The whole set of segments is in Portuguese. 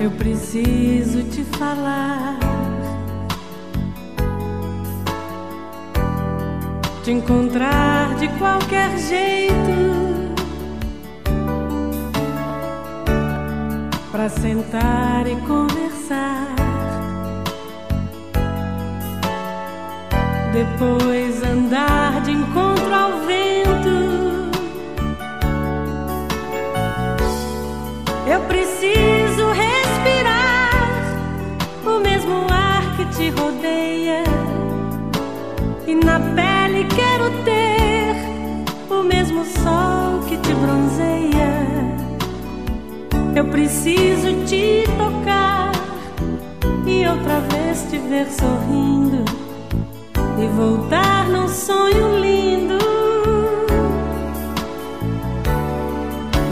Eu preciso te falar, te encontrar de qualquer jeito, pra sentar e conversar, depois andar de encontro ao vento. Eu preciso respirar o mesmo ar que te rodeia, e na pele quero ter o mesmo sol que te bronzeia. Eu preciso te tocar e outra vez te ver sorrindo e voltar num sonho lindo.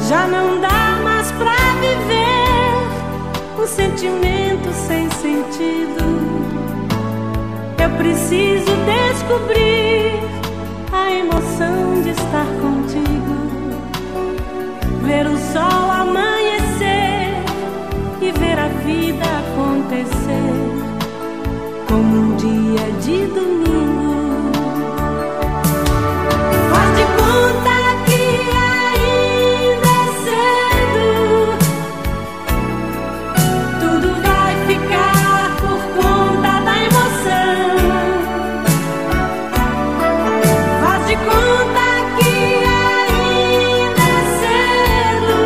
Já não dá mais pra viver um sentimento sem sentido. Eu preciso descobrir a emoção de estar contigo, ver o sol amanhecer e ver a vida acontecer como um dia de domingo. Faz de conta que ainda é cedo, tudo vai ficar por conta da emoção. Faz de conta que ainda é cedo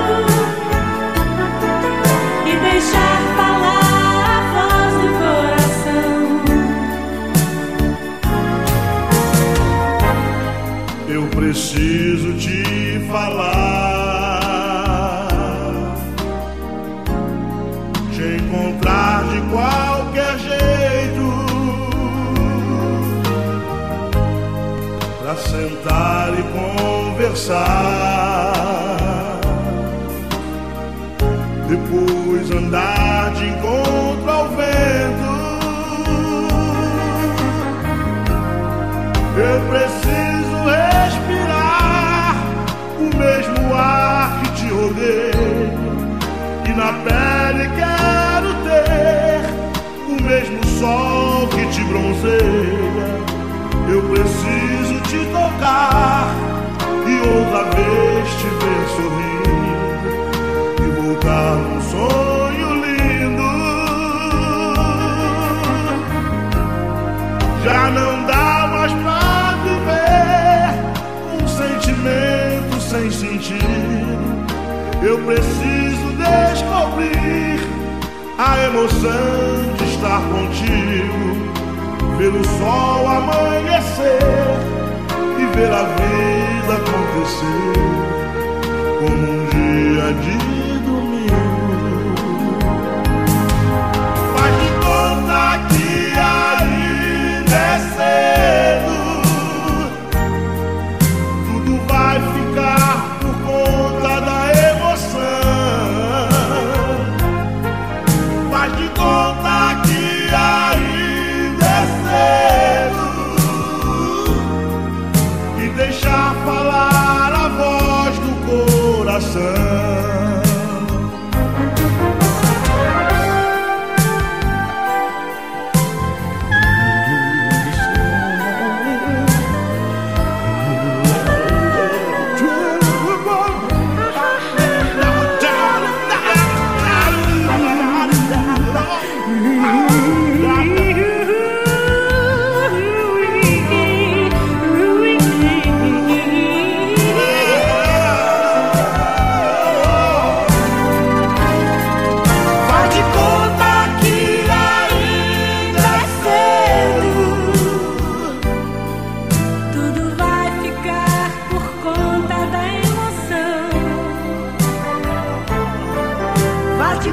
e deixar falar a voz do coração. Eu preciso te falar, te encontrar de qualquer jeito, pra sentar e conversar, depois andar de encontro ao vento. Eu preciso respirar o mesmo ar que te rodeia, e na pele quero ter o mesmo sol que te bronzeia. Eu preciso te tocar e outra vez te ver sorrir e voltar num sonho lindo. Já não dá mais pra viver um sentimento sem sentido. Eu preciso descobrir a emoção de estar contigo, ver o sol amanhecer e ver a vida acontecer como um dia de domingo. Faz de conta que ainda é cedo, tudo vai ficar por conta da emoção. Faz de conta que ainda é cedo e deixar falar a voz do coração. De